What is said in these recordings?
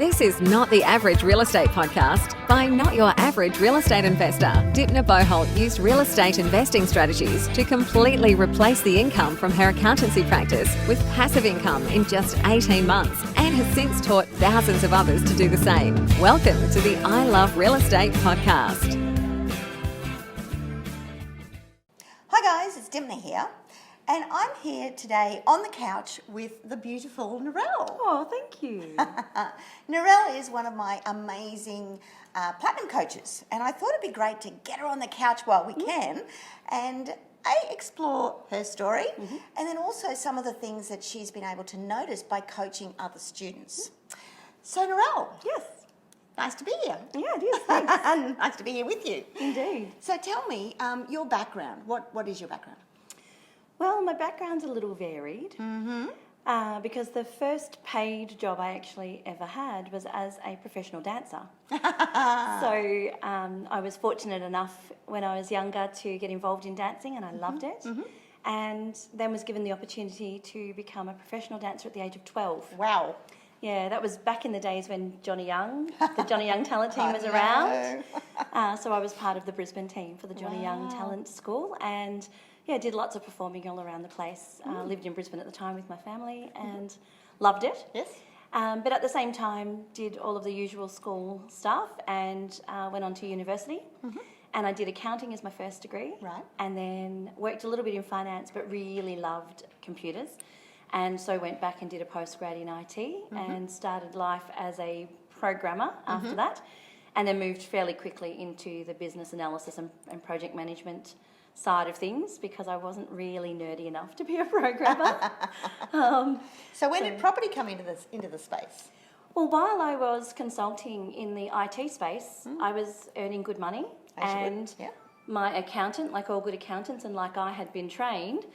This is Not the Average Real Estate Podcast by Not Your Average Real Estate Investor. Dipna Boholt used real estate investing strategies to completely replace the income from her accountancy practice with passive income in just 18 months and has since taught thousands of others to do the same. Welcome to the I Love Real Estate Podcast. Hi guys, it's Dipna here. And I'm here today on the couch with the beautiful Narelle. Oh, thank you. Narelle is one of my amazing platinum coaches, and I thought it'd be great to get her on the couch while we can and explore her story and then also some of the things that she's been able to notice by coaching other students. So Narelle. Yes. Nice to be here. Yeah, it is. Thanks. Nice to be here with you. Indeed. So tell me your background. What is your background? Well, my background's a little varied because the first paid job I actually ever had was as a professional dancer. So I was fortunate enough when I was younger to get involved in dancing and I loved it. And then was given the opportunity to become a professional dancer at the age of 12. Wow. Yeah, that was back in the days when Johnny Young, the Johnny Young talent team was around. So I was part of the Brisbane team for the Johnny Young Talent School and did lots of performing all around the place. Lived in Brisbane at the time with my family and loved it. Yes. But at the same time, did all of the usual school stuff and went on to university. And I did accounting as my first degree. Right. And then worked a little bit in finance, but really loved computers. And so went back and did a postgrad in IT and started life as a programmer after that. And then moved fairly quickly into the business analysis and project management side of things because I wasn't really nerdy enough to be a programmer. So when did property come into the space? Well, while I was consulting in the IT space, I was earning good money. And my accountant, like all good accountants and like I had been trained,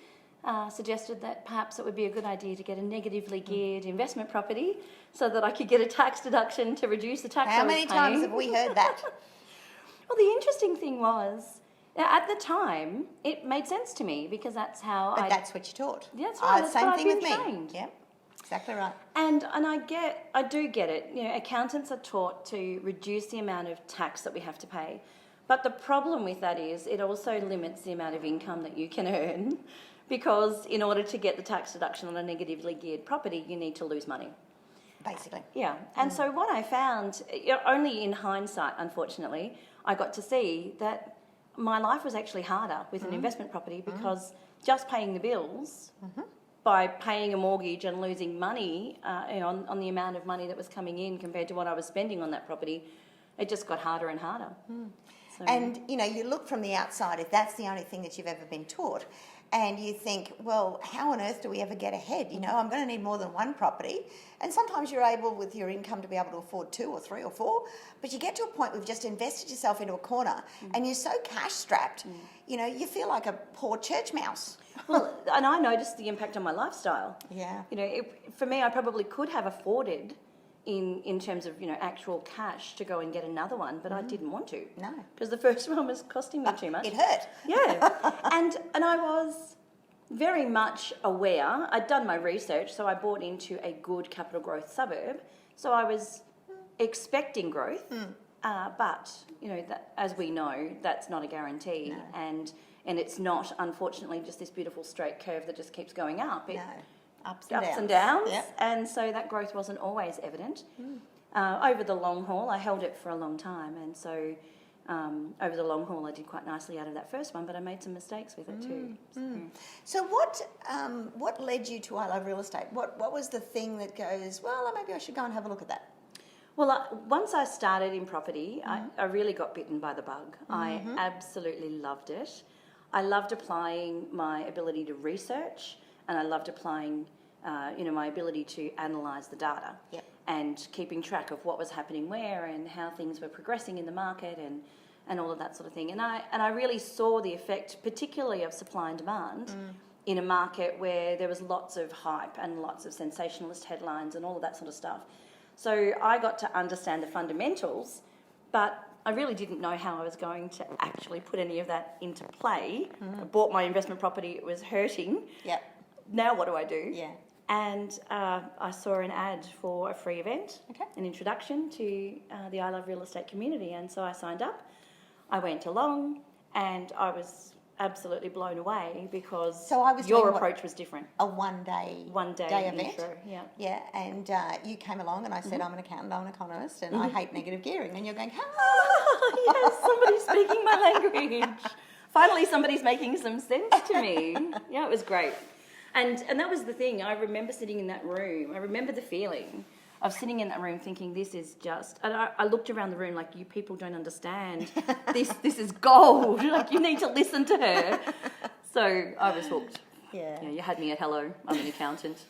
suggested that perhaps it would be a good idea to get a negatively geared investment property so that I could get a tax deduction to reduce the tax I was paying. How many times have we heard that? Well, the interesting thing was, at the time, it made sense to me because that's how that's what you taught. Yeah, that's right. That's same what thing I've with been me. trained. Yeah, exactly right. And I do get it. You know, accountants are taught to reduce the amount of tax that we have to pay. But the problem with that is it also limits the amount of income that you can earn because in order to get the tax deduction on a negatively geared property, you need to lose money. Basically. Yeah. And so what I found, only in hindsight, unfortunately, I got to see that my life was actually harder with an investment property because just paying the bills by paying a mortgage and losing money on the amount of money that was coming in compared to what I was spending on that property, it just got harder and harder. So. And, you look from the outside, if that's the only thing that you've ever been taught, and you think, well, how on earth do we ever get ahead? I'm going to need more than one property. And sometimes you're able, with your income, to be able to afford 2 or 3 or 4. But you get to a point where you've just invested yourself into a corner and you're so cash-strapped, you feel like a poor church mouse. Well, and I noticed the impact on my lifestyle. Yeah. For me, I probably could have afforded in terms of, actual cash to go and get another one, but I didn't want to. No. Because the first one was costing me too much. It hurt. Yeah. and I was very much aware. I'd done my research, so I bought into a good capital growth suburb. So I was expecting growth, but, that, as we know, that's not a guarantee. No. And it's not, unfortunately, just this beautiful straight curve that just keeps going up. No. Ups and downs, yep. And so that growth wasn't always evident. Over the long haul, I held it for a long time, and so over the long haul, I did quite nicely out of that first one, but I made some mistakes with it too. So what led you to I Love Real Estate? What was the thing that goes, well, maybe I should go and have a look at that? Well, once I started in property, I really got bitten by the bug. I absolutely loved it. I loved applying my ability to research, and I loved applying my ability to analyse the data and keeping track of what was happening where and how things were progressing in the market and all of that sort of thing. And I really saw the effect, particularly of supply and demand, in a market where there was lots of hype and lots of sensationalist headlines and all of that sort of stuff. So I got to understand the fundamentals, but I really didn't know how I was going to actually put any of that into play. I bought my investment property, it was hurting. Yep. Now what do I do? Yeah. And I saw an ad for a free event, an introduction to the I Love Real Estate community. And so I signed up. I went along and I was absolutely blown away because your approach was different. A one-day event. intro, yeah. Yeah, and you came along and I said, I'm an accountant, I'm an economist, and I hate negative gearing. And you're going, oh, yes, somebody's speaking my language. Finally, somebody's making some sense to me. Yeah, it was great. And that was the thing. I remember sitting in that room. I remember the feeling of sitting in that room thinking, this is just... And I looked around the room like, you people don't understand. This is gold. Like, you need to listen to her. So I was hooked. Yeah. You had me at hello. I'm an accountant.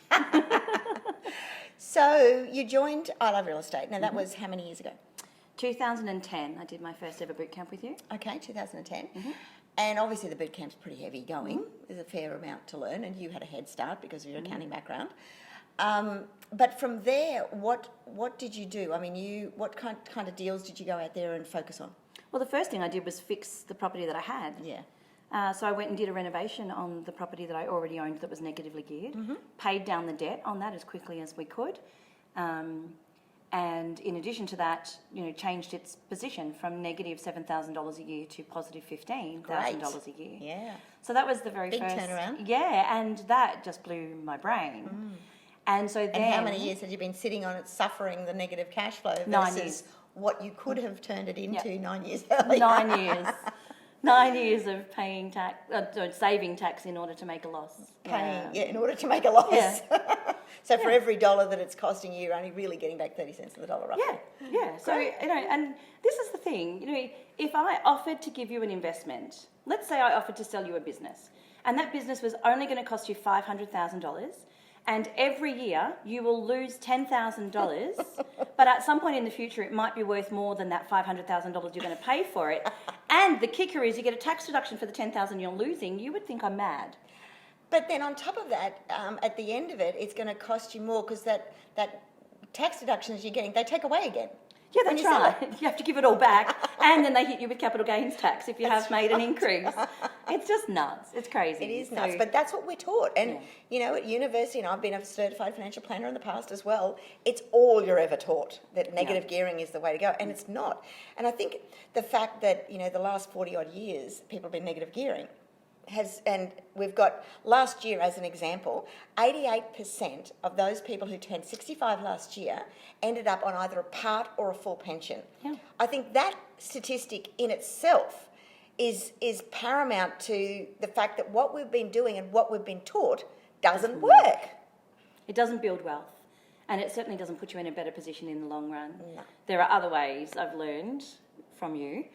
So you joined I Love Real Estate. Now, that was how many years ago? 2010. I did my first ever boot camp with you. Okay, 2010. And obviously the boot camp's pretty heavy going. There's a fair amount to learn, and you had a head start because of your accounting background. But from there, what did you do? I mean, what kind of deals did you go out there and focus on? Well, the first thing I did was fix the property that I had. Yeah. So I went and did a renovation on the property that I already owned that was negatively geared, paid down the debt on that as quickly as we could. And in addition to that, changed its position from negative $7,000 a year to positive $15,000 a year. Yeah. So that was the very big first turnaround. Yeah, and that just blew my brain. And so then, and how many years had you been sitting on it, suffering the negative cash flow versus 9 years. what you could have turned it into 9 years earlier? 9 years. 9 years of paying tax, saving tax in order to make a loss. In order to make a loss. Yeah. So for every dollar that it's costing you, you're only really getting back 30 cents on the dollar, roughly. Yeah. So, and this is the thing, if I offered to give you an investment, let's say I offered to sell you a business, and that business was only going to cost you $500,000, and every year you will lose $10,000, but at some point in the future it might be worth more than that $500,000 you're going to pay for it. And the kicker is you get a tax deduction for the $10,000 you're losing. You would think I'm mad. But then on top of that, at the end of it, it's going to cost you more because that tax deductions you're getting, they take away again. Yeah, that's right. You have to give it all back, and then they hit you with capital gains tax if you have made an increase. It's just nuts. It's crazy. It is nuts, but that's what we're taught. And, at university, and I've been a certified financial planner in the past as well, it's all you're ever taught, that negative gearing is the way to go, and it's not. And I think the fact that, the last 40-odd years, people have been negative gearing, and we've got last year as an example, 88% of those people who turned 65 last year ended up on either a part or a full pension. Yeah. I think that statistic in itself is paramount to the fact that what we've been doing and what we've been taught doesn't work. It doesn't build wealth, and it certainly doesn't put you in a better position in the long run. No. There are other ways I've learned from you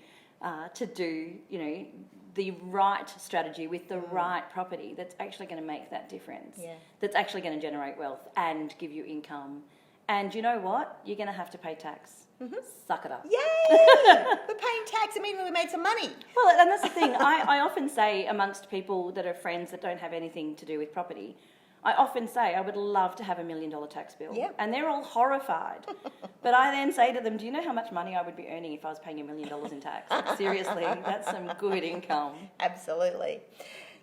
to do, the right strategy with the right property that's actually going to make that difference, that's actually going to generate wealth and give you income. And you know what? You're going to have to pay tax. Suck it up. Yay! We're paying tax. It means we made some money. Well, and that's the thing. I often say amongst people that are friends that don't have anything to do with property, I often say I would love to have $1 million tax bill. Yep. And they're all horrified. But I then say to them, do you know how much money I would be earning if I was paying $1 million in tax? Like, seriously, that's some good income. Absolutely.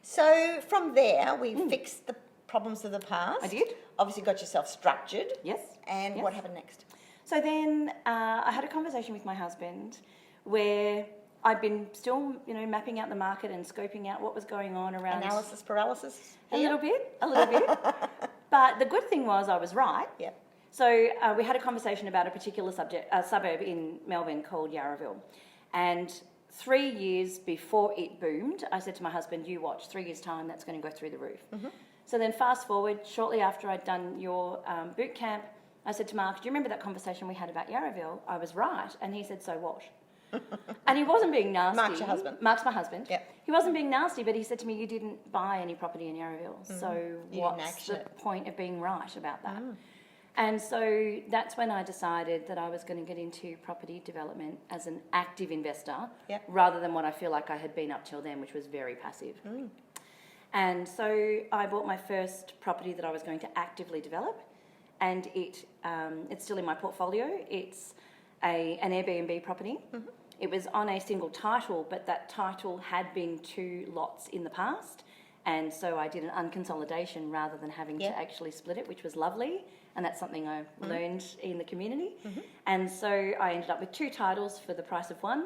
So from there, we fixed the problems of the past. I did. Obviously got yourself structured. Yes. And Yes. what happened next? So then I had a conversation with my husband where I'd been still, mapping out the market and scoping out what was going on around... Analysis paralysis? A little bit. But the good thing was I was right. Yeah. So we had a conversation about a particular suburb in Melbourne called Yarraville. And 3 years before it boomed, I said to my husband, you watch, 3 years' time, that's going to go through the roof. So then fast forward, shortly after I'd done your boot camp, I said to Mark, do you remember that conversation we had about Yarraville? I was right. And he said, so what? And he wasn't being nasty. Mark's your husband? Mark's my husband. Yep. He wasn't being nasty, but he said to me, you didn't buy any property in Yarraville. So what's the point of being right about that? And so that's when I decided that I was going to get into property development as an active investor rather than what I feel like I had been up till then, which was very passive. And so I bought my first property that I was going to actively develop, and it's still in my portfolio. It's an Airbnb property. It was on a single title, but that title had been 2 lots in the past, And so I did an unconsolidation rather than having to actually split it, which was lovely. And that's something I learned in the community. And so I ended up with 2 titles for the price of one.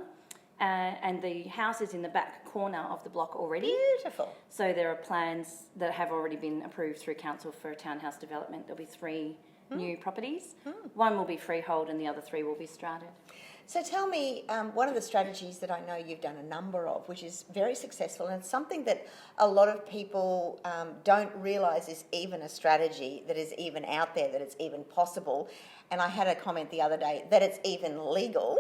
And the house is in the back corner of the block already. Beautiful. So there are plans that have already been approved through council for a townhouse development. There'll be 3 new properties. 1 will be freehold and the other 3 will be strated. So tell me, one of the strategies that I know you've done a number of, which is very successful, and it's something that a lot of people don't realise is even a strategy that is even out there, that it's even possible. And I had a comment the other day that it's even legal,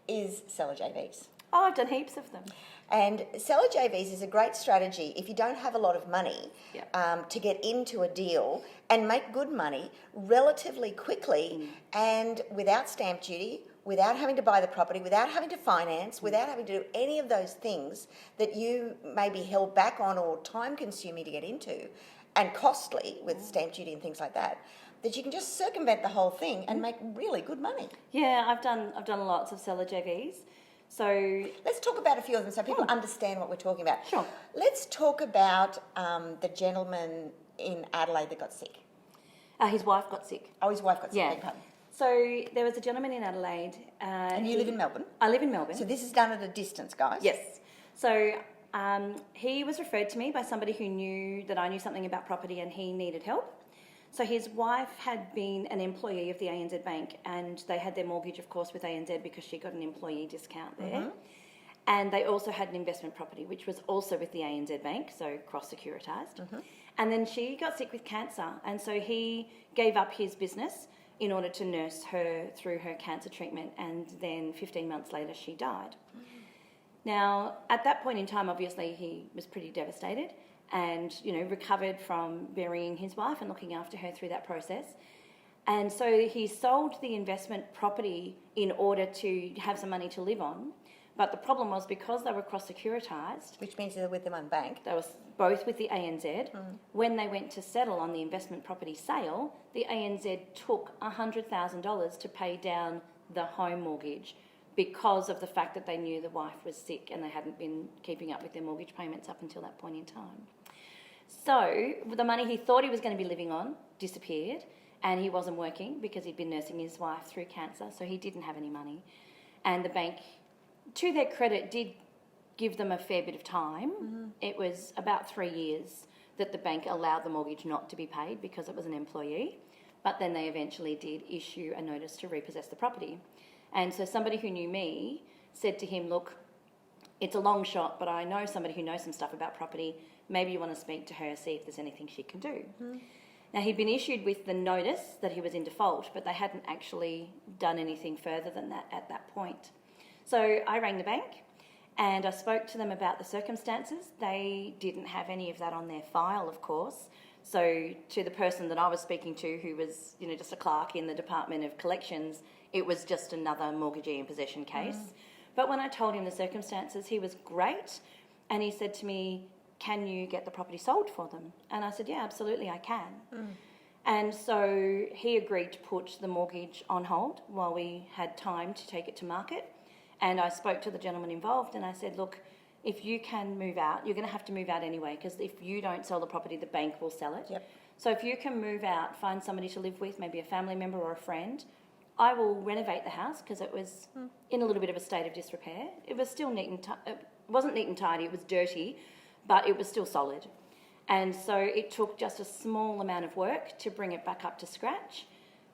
is seller JVs. Oh, I've done heaps of them. And seller JVs is a great strategy if you don't have a lot of money Yep. to get into a deal and make good money relatively quickly and without stamp duty, without having to buy the property, without having to finance, without having to do any of those things that you may be held back on or time consuming to get into and costly with stamp duty and things like that, that you can just circumvent the whole thing and make really good money. Yeah, I've done lots of seller JVs. So Let's talk about a few of them so people understand what we're talking about. Sure. Let's talk about the gentleman in Adelaide that got sick. his wife got sick. Oh, his wife got sick. Yeah. beg pardon. So there was a gentleman in Adelaide. And you live in Melbourne? I live in Melbourne. So this is done at a distance, guys? Yes. So he was referred to me by somebody who knew that I knew something about property and he needed help. So his wife had been an employee of the ANZ Bank and they had their mortgage, of course, with ANZ because she got an employee discount there. And they also had an investment property, which was also with the ANZ Bank, so cross-securitised. And then she got sick with cancer, and so he gave up his business in order to nurse her through her cancer treatment, and then 15 months later she died. Now, at that point in time, obviously, he was pretty devastated and, recovered from burying his wife and looking after her through that process. And so he sold the investment property in order to have some money to live on. But the problem was because they were cross-securitised, Which means they're with them unbanked. they were both with the ANZ. When they went to settle on the investment property sale, the ANZ took $100,000 to pay down the home mortgage because of the fact that they knew the wife was sick and they hadn't been keeping up with their mortgage payments up until that point in time. So the money he thought he was going to be living on disappeared, and he wasn't working because he'd been nursing his wife through cancer, so he didn't have any money. And the bank, to their credit, did give them a fair bit of time. It was about 3 years that the bank allowed the mortgage not to be paid because it was an employee, but then they eventually did issue a notice to repossess the property. And so somebody who knew me said to him, look, it's a long shot, but I know somebody who knows some stuff about property. Maybe you want to speak to her, see if there's anything she can do. Now, he'd been issued with the notice that he was in default, but they hadn't actually done anything further than that at that point. So I rang the bank and I spoke to them about the circumstances. They didn't have any of that on their file, of course. So to the person that I was speaking to, who was, just a clerk in the Department of Collections, it was just another mortgagee in possession case. But when I told him the circumstances, he was great. And he said to me, can you get the property sold for them? And I said, yeah, absolutely, I can. And so he agreed to put the mortgage on hold while we had time to take it to market. And I spoke to the gentleman involved and I said, look, if you can move out, you're going to have to move out anyway, because if you don't sell the property, the bank will sell it. So if you can move out, find somebody to live with, maybe a family member or a friend, I will renovate the house because it was in a little bit of a state of disrepair. It was still neat and it wasn't neat and tidy, it was dirty, but it was still solid. And so it took just a small amount of work to bring it back up to scratch.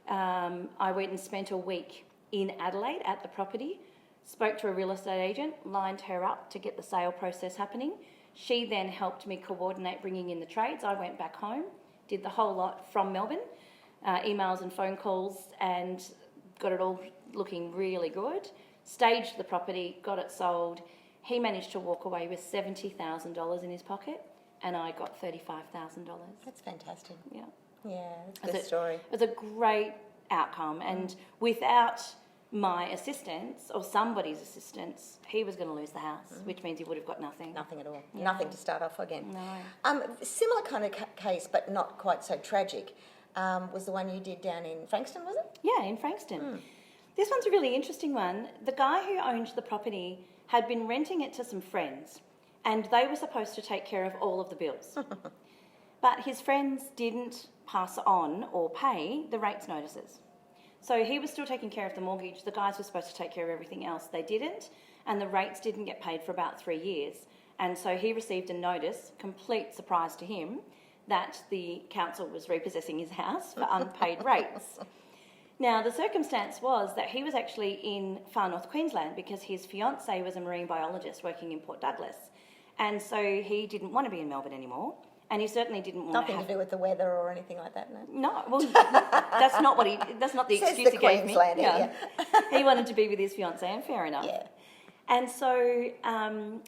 I went and spent a week in Adelaide at the property, spoke to a real estate agent, lined her up to get the sale process happening. She then helped me coordinate bringing in the trades. I went back home, did the whole lot from Melbourne, emails and phone calls, and got it all looking really good. Staged the property, got it sold. He managed to walk away with $70,000 in his pocket, and I got $35,000. That's fantastic. Yeah. Yeah, that's a good story. It was a great outcome, and without my assistance or somebody's assistance, he was going to lose the house, which means he would have got nothing. Nothing at all. Nothing to start off again. No. Similar kind of case, but not quite so tragic, was the one you did down in Frankston, was it? Yeah, in Frankston. This one's a really interesting one. The guy who owned the property had been renting it to some friends, and they were supposed to take care of all of the bills. But his friends didn't pass on or pay the rates notices. So he was still taking care of the mortgage. The guys were supposed to take care of everything else. They didn't, and the rates didn't get paid for about 3 years. And so he received a notice, complete surprise to him, that the council was repossessing his house for unpaid rates. Now, the circumstance was that he was actually in far north Queensland because his fiancée was a marine biologist working in Port Douglas. And so he didn't want to be in Melbourne anymore. And he certainly didn't want Nothing to do with the weather or anything like that, no? No, well, that's not the Says excuse the he gave me. Queenslander, yeah. He wanted to be with his fiancée, and fair enough. Yeah. And so,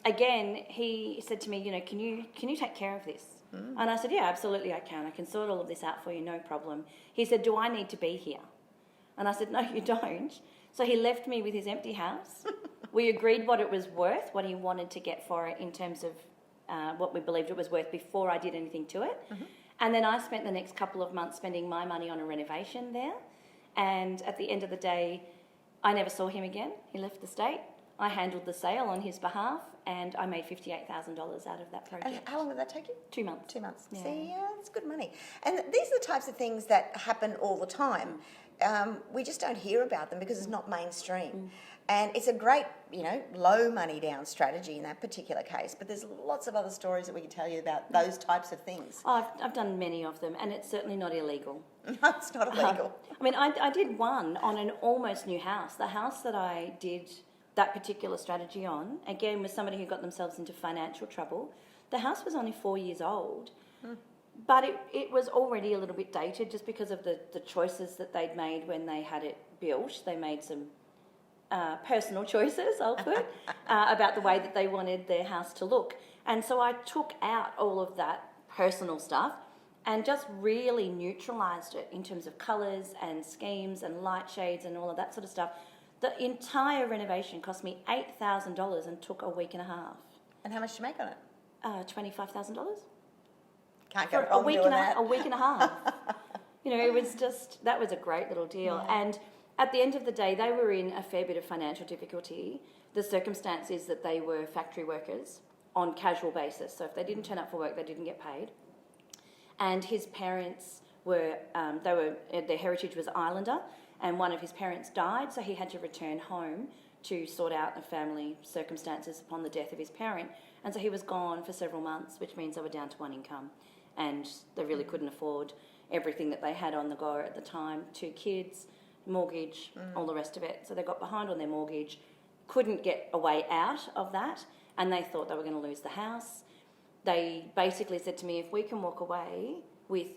again, he said to me, can you take care of this? And I said, yeah, absolutely I can. I can sort all of this out for you, no problem. He said, do I need to be here? And I said, no, you don't. So he left me with his empty house. We agreed what it was worth, what he wanted to get for it in terms of what we believed it was worth before I did anything to it. And then I spent the next couple of months spending my money on a renovation there. And at the end of the day, I never saw him again. He left the state. I handled the sale on his behalf, and I made $58,000 out of that project. And how long did that take you? 2 months. 2 months. Yeah. See, yeah, it's good money. And these are the types of things that happen all the time. We just don't hear about them because it's not mainstream. And it's a great, low money down strategy in that particular case. But there's lots of other stories that we can tell you about those types of things. Oh, I've done many of them, and it's certainly not illegal. No, it's not illegal. I did one on an almost new house. The house that I did that particular strategy on, again, was somebody who got themselves into financial trouble. The house was only 4 years old, but it was already a little bit dated just because of the choices that they'd made when they had it built. They made some personal choices, I'll put, about the way that they wanted their house to look. And so I took out all of that personal stuff and just really neutralised it in terms of colours and schemes and light shades and all of that sort of stuff. The entire renovation cost me $8,000 and took a week and a half. And how much did you make on it? $25,000. Can't go For wrong doing that. a week and a half. It was just, that was a great little deal. Yeah. And at the end of the day, they were in a fair bit of financial difficulty. The circumstance is that they were factory workers on casual basis. So if they didn't turn up for work, they didn't get paid. And his parents were, their heritage was Islander, and one of his parents died, so he had to return home to sort out the family circumstances upon the death of his parent. And so he was gone for several months, which means they were down to one income. And they really couldn't afford everything that they had on the go at the time. 2 kids, mortgage, all the rest of it. So they got behind on their mortgage, couldn't get a way out of that, and they thought they were going to lose the house. They basically said to me, if we can walk away with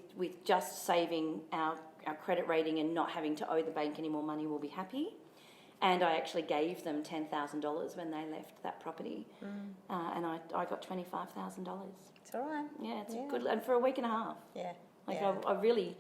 just saving our credit rating and not having to owe the bank any more money, we'll be happy. And I actually gave them $10,000 when they left that property, and I got $25,000. It's all right. Yeah, it's good, and for a week and a half. Yeah. I really,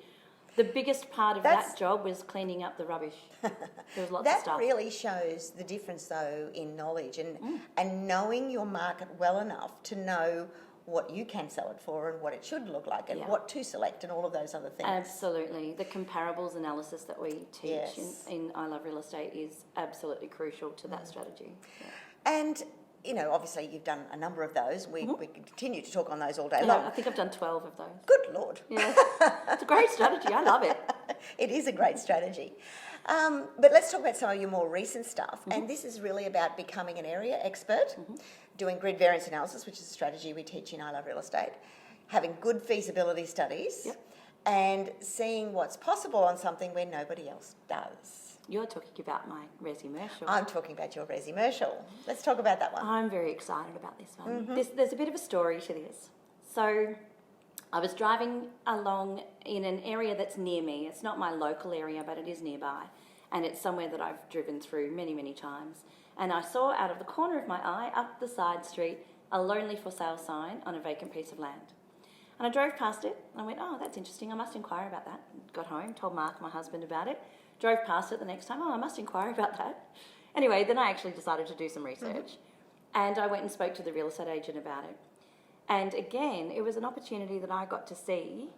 the biggest part of that job was cleaning up the rubbish. There was lots of stuff. That really shows the difference, though, in knowledge and knowing your market well enough to know what you can sell it for and what it should look like and what to select and all of those other things. Absolutely. The comparables analysis that we teach in I Love Real Estate is absolutely crucial to that strategy. Yeah. And, obviously you've done a number of those. We can continue to talk on those all day long. I think I've done 12 of those. Good Lord. Yeah. It's a great strategy. I love it. It is a great strategy. But let's talk about some of your more recent stuff. And this is really about becoming an area expert, doing grid variance analysis, which is a strategy we teach in I Love Real Estate, having good feasibility studies, and seeing what's possible on something where nobody else does. You're talking about my resi-mercial. I'm talking about your resi-mercial. Let's talk about that one. I'm very excited about this one. There's a bit of a story to this. So I was driving along in an area that's near me. It's not my local area, but it is nearby. And it's somewhere that I've driven through many, many times. And I saw out of the corner of my eye, up the side street, a lonely for sale sign on a vacant piece of land. And I drove past it, and I went, oh, that's interesting, I must inquire about that. Got home, told Mark, my husband, about it. Drove past it the next time, oh, I must inquire about that. Anyway, then I actually decided to do some research. And I went and spoke to the real estate agent about it. And again, it was an opportunity that I got to see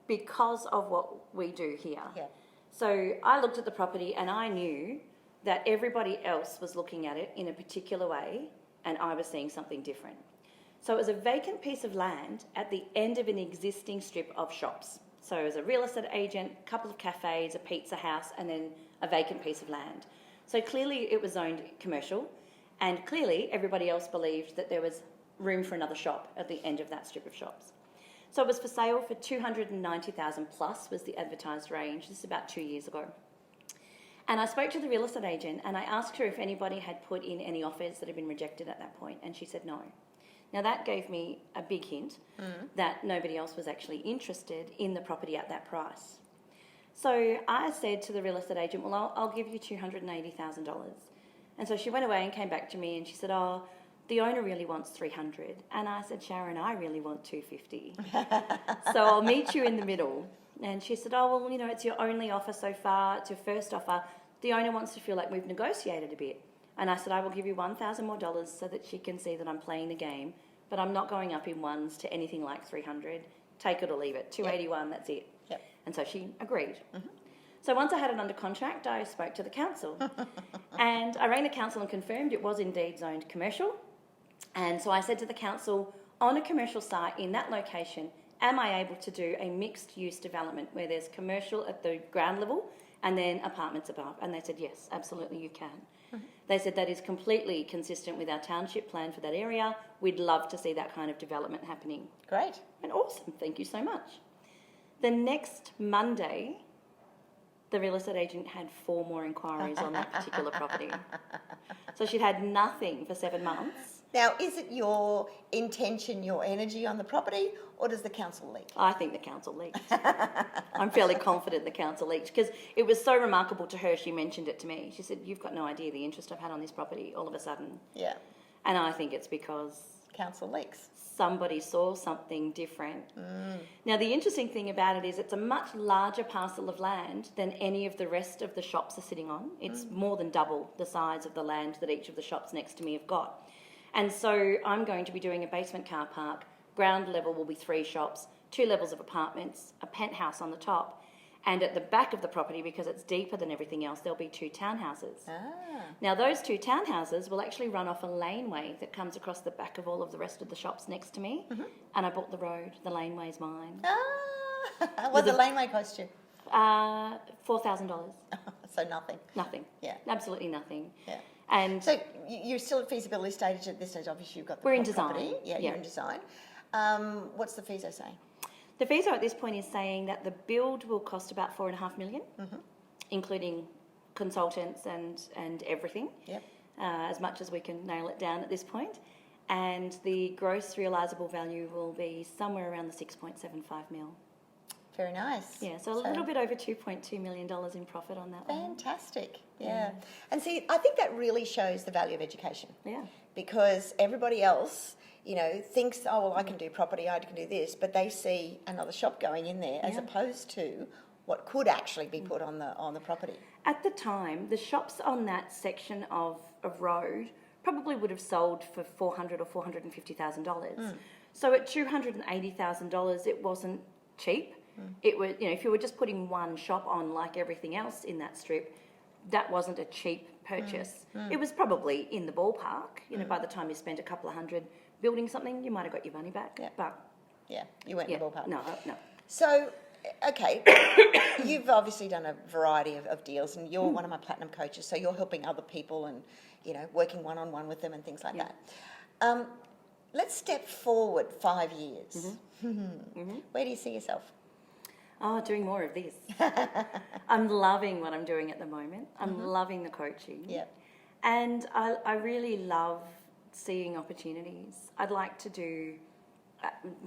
because of what we do here. Yeah. So I looked at the property and I knew that everybody else was looking at it in a particular way and I was seeing something different. So it was a vacant piece of land at the end of an existing strip of shops. So as a real estate agent, a couple of cafes, a pizza house, and then a vacant piece of land. So clearly it was zoned commercial, and clearly everybody else believed that there was room for another shop at the end of that strip of shops. So it was for sale for $290,000 plus was the advertised range. This is about 2 years ago. And I spoke to the real estate agent and I asked her if anybody had put in any offers that had been rejected at that point, and she said no. Now that gave me a big hint that nobody else was actually interested in the property at that price. So I said to the real estate agent, well, I'll give you $280,000. And so she went away and came back to me and she said, oh, the owner really wants $300,000. And I said, Sharon, I really want $250,000. So I'll meet you in the middle. And she said, oh, well, you know, it's your only offer so far. It's your first offer. The owner wants to feel like we've negotiated a bit. And I said, I will give you $1,000 more so that she can see that I'm playing the game, but I'm not going up in ones to anything like $300,000. Take it or leave it. $281,000, that's it. Yep. And so she agreed. Mm-hmm. So once I had it under contract, I spoke to the council. And I rang the council and confirmed it was indeed zoned commercial. And so I said to the council, on a commercial site in that location, am I able to do a mixed-use development where there's commercial at the ground level and then apartments above? And they said, yes, absolutely you can. Mm-hmm. They said that is completely consistent with our township plan for that area. We'd love to see that kind of development happening. Great. And awesome, thank you so much. The next Monday, the real estate agent had 4 more inquiries on that particular property. So she'd had nothing for 7 months. Now, is it your intention, your energy on the property, or does the council leak? I think the council leaked. I'm fairly confident the council leaked because it was so remarkable to her. She mentioned it to me. She said, you've got no idea the interest I've had on this property all of a sudden. Yeah. And I think it's because council leaks. Somebody saw something different. Now, the interesting thing about it is it's a much larger parcel of land than any of the rest of the shops are sitting on. It's more than double the size of the land that each of the shops next to me have got. And so I'm going to be doing a basement car park. Ground level will be 3 shops, 2 levels of apartments, a penthouse on the top. And at the back of the property, because it's deeper than everything else, there'll be 2 townhouses. Now, those 2 townhouses will actually run off a laneway that comes across the back of all of the rest of the shops next to me. And I bought the road. The laneway's mine. What did the laneway cost you? $4,000. So nothing. Nothing. Yeah. Absolutely nothing. Yeah. And so you're still at feasibility stage at this stage. Obviously, you've got the we're in property. design. Yeah, you're in design. What's the FISO saying? The FISO at this point is saying that the build will cost about $4.5 million, including consultants and everything. Yep. As much as we can nail it down at this point. And the gross realisable value will be somewhere around the 6.75 mil. Very nice. Yeah, so a little bit over $2.2 million in profit on that one. Fantastic. Yeah. And see, I think that really shows the value of education. Yeah. Because everybody else, you know, thinks, oh, well, I can do property, I can do this, but they see another shop going in there as opposed to what could actually be put on the property. At the time, the shops on that section of road probably would have sold for $400,000 or $450,000. So at $280,000, it wasn't cheap. It was, you know, if you were just putting one shop on like everything else in that strip, that wasn't a cheap purchase. It was probably in the ballpark. You know, by the time you spent a couple of hundred building something, you might have got your money back. Yeah. But you weren't in the ballpark. No. So, okay, you've obviously done a variety of deals, and you're one of my platinum coaches, so you're helping other people and, you know, working one-on-one with them and things like that. Let's step forward 5 years. Where do you see yourself? Oh, doing more of this. I'm loving what I'm doing at the moment. I'm loving the coaching. Yeah. And I really love seeing opportunities. I'd like to do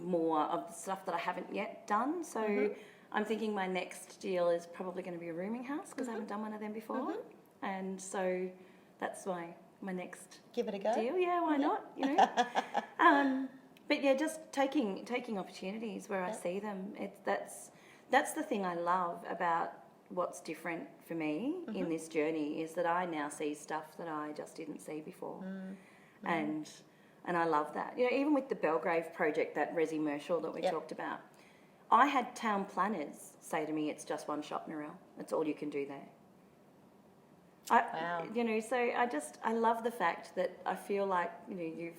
more of the stuff that I haven't yet done. So I'm thinking my next deal is probably going to be a rooming house because I haven't done one of them before. And so that's why my next give it a go deal. Yeah, why not? You know. But yeah, just taking opportunities where I see them. That's the thing I love about what's different for me in this journey is that I now see stuff that I just didn't see before. And I love that. You know, even with the Belgrave project, that Resi Mercial that we talked about, I had town planners say to me, it's just one shop, Narelle. That's all you can do there. Wow. You know, so I love the fact that I feel like, you know,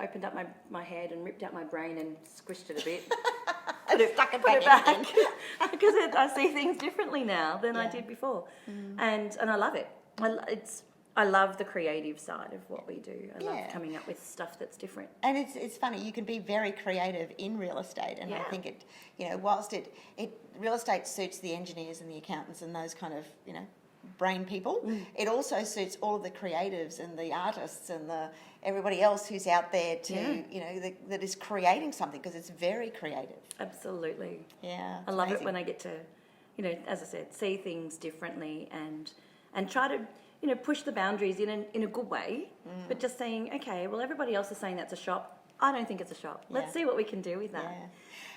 opened up my head and ripped out my brain and squished it a bit. Stuck it Put it back back in. because I see things differently now than I Yeah. did before, and I love it. I love the creative side of what we do. I love coming up with stuff that's different. And it's funny, you can be very creative in real estate, and I think it, whilst it real estate suits the engineers and the accountants and those kind of, brain people, it also suits all of the creatives and the artists and everybody else who's out there to, that is creating something, because it's very creative. Absolutely. Yeah. I love it when I get to, as I said, see things differently and try to, push the boundaries in a good way, but just saying, okay, well, everybody else is saying that's a shop. I don't think it's a shop. Let's see what we can do with that. Yeah.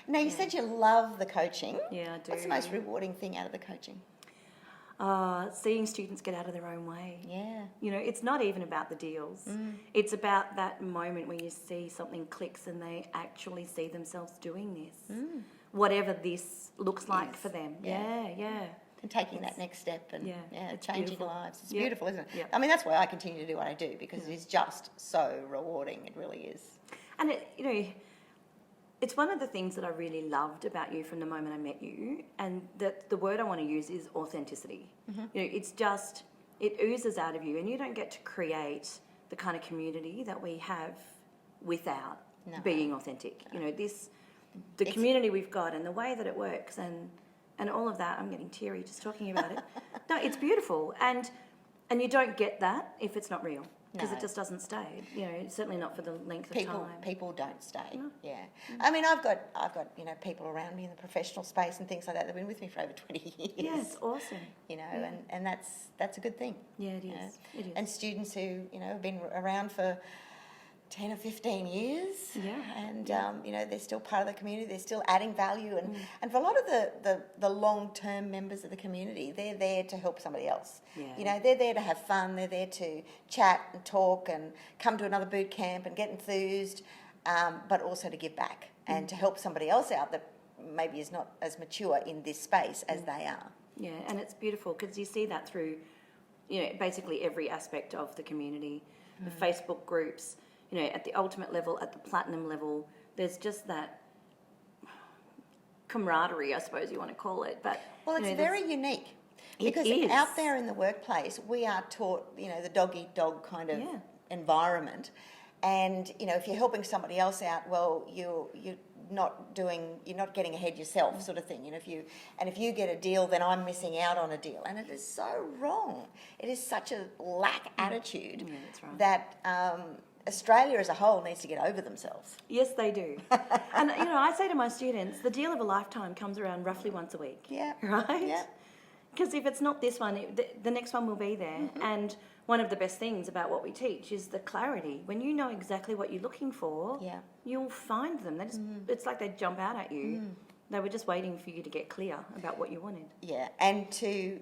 Now, you said you love the coaching. Yeah, I do. What's the most rewarding thing out of the coaching? Seeing students get out of their own way. Yeah. It's not even about the deals. It's about that moment when you see something clicks and they actually see themselves doing this. Whatever this looks like for them. Yeah. And taking that next step and it's changing beautiful. lives. It's beautiful, isn't it? Yeah. I mean, that's why I continue to do what I do, because it is just so rewarding. It really is. And it's one of the things that I really loved about you from the moment I met you, and that the word I want to use is authenticity. It's just, it oozes out of you, and you don't get to create the kind of community that we have without being authentic. The community we've got and the way that it works and all of that, I'm getting teary just talking about it. No, it's beautiful, and you don't get that if it's not real. Because it just doesn't stay, certainly not for the length of time. People don't stay. Yeah, I mean, I've got people around me in the professional space and things like that that've been with me for over 20 years. Yeah, it's awesome. And that's a good thing. Yeah, it is. It is. And students who have been around for 10 or 15 years. Yeah. And they're still part of the community. They're still adding value, and for a lot of the long-term members of the community, they're there to help somebody else. Yeah. They're there to have fun. They're there to chat and talk and come to another boot camp and get enthused, but also to give back and to help somebody else out that maybe is not as mature in this space as they are. Yeah, and it's beautiful because you see that through, basically every aspect of the community, the Facebook groups. At the ultimate level, at the platinum level, there's just that camaraderie, I suppose you want to call it. But it's very unique, because out there in the workplace, we are taught, the dog-eat-dog kind of environment, and if you're helping somebody else out, well, you're not getting ahead yourself, sort of thing. If you get a deal, then I'm missing out on a deal, and it is so wrong. It is such a lack attitude that's right. that. Australia as a whole needs to get over themselves. Yes, they do. And, I say to my students, the deal of a lifetime comes around roughly once a week. Yeah. Right? Yeah. Because if it's not this one, the next one will be there. And one of the best things about what we teach is the clarity. When you know exactly what you're looking for, you'll find them. It's like they jump out at you. They were just waiting for you to get clear about what you wanted. Yeah, and to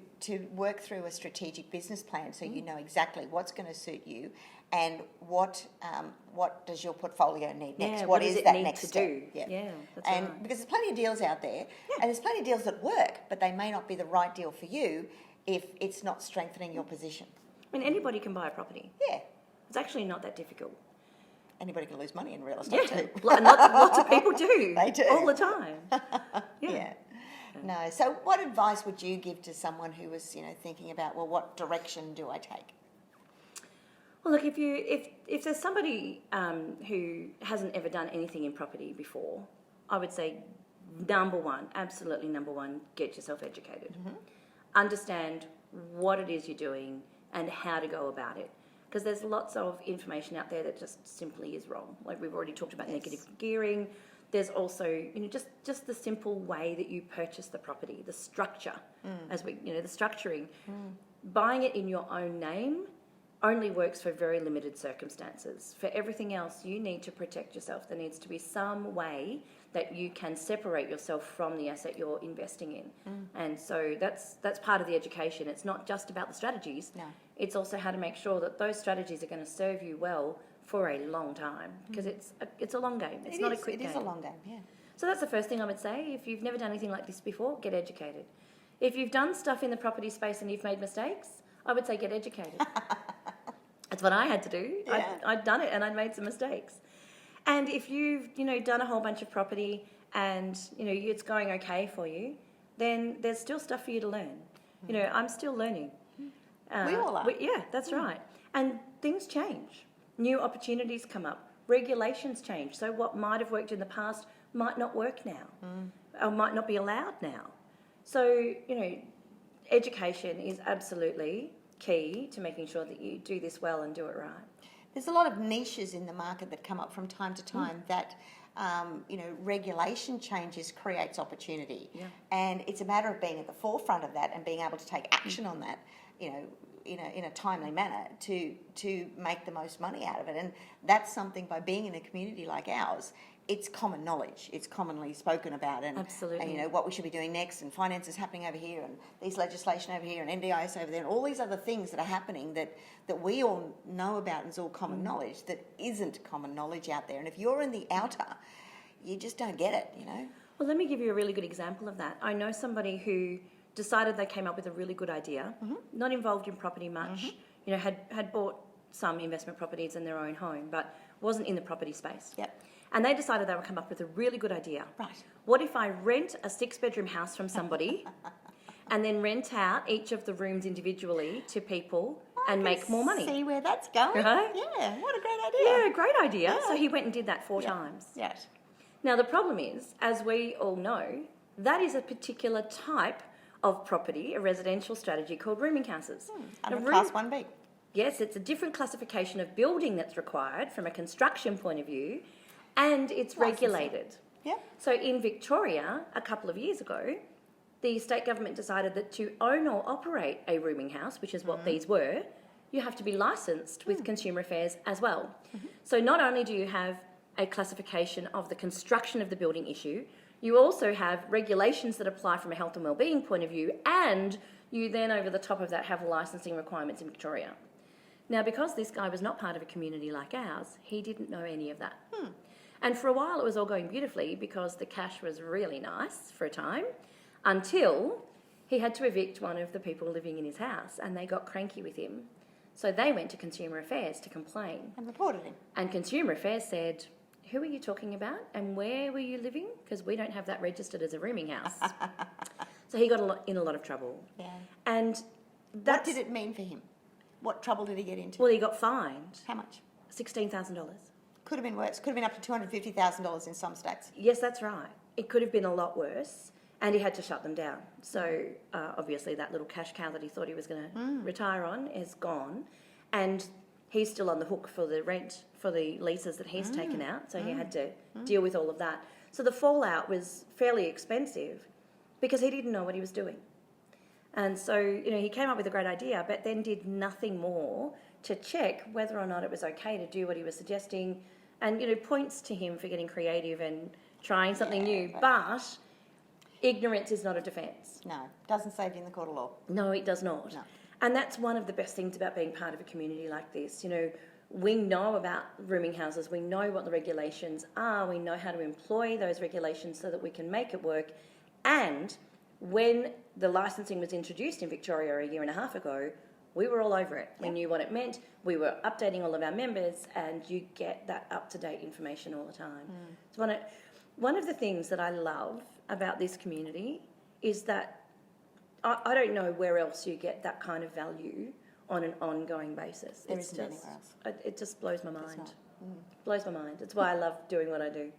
work through a strategic business plan so you know exactly what's going to suit you and what does your portfolio need next? Yeah, what does is it that need next to step? do? Yeah, that's and right. Because there's plenty of deals out there, and there's plenty of deals that work, but they may not be the right deal for you if it's not strengthening your position. I mean, anybody can buy a property. Yeah. It's actually not that difficult. Anybody can lose money in real estate too. Lots of people do. They do. All the time. Yeah. No. So what advice would you give to someone who was, thinking about, well, what direction do I take? Well, look, if there's somebody who hasn't ever done anything in property before, I would say absolutely number one, get yourself educated. Understand what it is you're doing and how to go about it. Because there's lots of information out there that just simply is wrong. Like we've already talked about negative gearing. There's also, just the simple way that you purchase the property, the structure, the structuring. Buying it in your own name only works for very limited circumstances. For everything else, you need to protect yourself. There needs to be some way that you can separate yourself from the asset you're investing in. And so that's part of the education. It's not just about the strategies. No. It's also how to make sure that those strategies are going to serve you well for a long time, because it's a long game. It's not a quick game. It is a long game, yeah. So that's the first thing I would say. If you've never done anything like this before, get educated. If you've done stuff in the property space and you've made mistakes, I would say get educated. That's what I had to do. Yeah. I'd done it and I'd made some mistakes. And if you've, done a whole bunch of property and, it's going okay for you, then there's still stuff for you to learn. I'm still learning. We all are. Yeah, that's right. And things change. New opportunities come up. Regulations change. So what might have worked in the past might not work now or might not be allowed now. So, education is absolutely key to making sure that you do this well and do it right. There's a lot of niches in the market that come up from time to time that, regulation changes creates opportunity. Yeah. And it's a matter of being at the forefront of that and being able to take action on that, in a timely manner to make the most money out of it. And that's something, by being in a community like ours, it's common knowledge. It's commonly spoken about, and Absolutely. and what we should be doing next, and finance is happening over here, and these legislation over here, and NDIS over there, and all these other things that are happening that we all know about, and it's all common knowledge that isn't common knowledge out there. And if you're in the outer, you just don't get it. Well, let me give you a really good example of that. I know somebody who decided they came up with a really good idea, not involved in property much, had bought some investment properties in their own home, but wasn't in the property space. Yep. And they decided they would come up with a really good idea. Right. What if I rent a 6-bedroom house from somebody and then rent out each of the rooms individually to people and make more money? See where that's going? Right? Yeah, what a great idea. Yeah, great idea. Yeah. So he went and did that 4 times. Yes. Now, the problem is, as we all know, that is a particular type of property, a residential strategy called rooming houses. Under Now, Class 1B. Yes, it's a different classification of building that's required from a construction point of view, and it's regulated. Yeah. So in Victoria, a couple of years ago, the state government decided that to own or operate a rooming house, which is what these were, you have to be licensed with Consumer Affairs as well. So not only do you have a classification of the construction of the building issue, you also have regulations that apply from a health and wellbeing point of view, and you then over the top of that have licensing requirements in Victoria. Now, because this guy was not part of a community like ours, he didn't know any of that. And for a while it was all going beautifully because the cash was really nice for a time, until he had to evict one of the people living in his house, and they got cranky with him. So they went to Consumer Affairs to complain. And reported him. And Consumer Affairs said, who are you talking about and where were you living? Because we don't have that registered as a rooming house. So he got in a lot of trouble. Yeah. And What did it mean for him? What trouble did he get into? Well, he got fined How much? $16,000. Could have been worse. Could have been up to $250,000 in some states. Yes, that's right. It could have been a lot worse, and he had to shut them down. So obviously that little cash cow that he thought he was going to retire on is gone, and he's still on the hook for the rent for the leases that he's taken out, so he had to deal with all of that. So the fallout was fairly expensive because he didn't know what he was doing. And so, he came up with a great idea, but then did nothing more to check whether or not it was okay to do what he was suggesting, and, points to him for getting creative and trying something new. But ignorance is not a defence. No, doesn't save you in the court of law. No, it does not. No. And that's one of the best things about being part of a community like this. We know about rooming houses, we know what the regulations are, we know how to employ those regulations so that we can make it work. And when the licensing was introduced in Victoria a year and a half ago, we were all over it. We knew what it meant, we were updating all of our members, and you get that up-to-date information all the time. So one of the things that I love about this community is that I don't know where else you get that kind of value on an ongoing basis. There isn't anywhere else. It just blows my mind. Blows my mind. It's why I love doing what I do.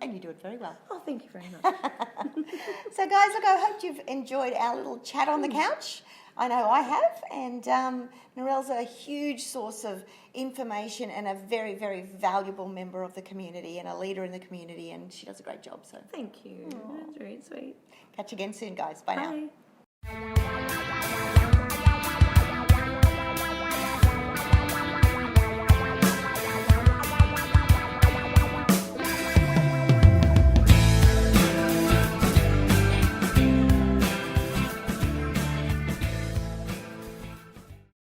And you do it very well. Oh, thank you very much. So, guys, look, I hope you've enjoyed our little chat on the couch. I know I have. And Narelle's a huge source of information and a very, very valuable member of the community and a leader in the community. And she does a great job. So Thank you. That's very sweet. catch you again soon, guys. Bye now. Bye.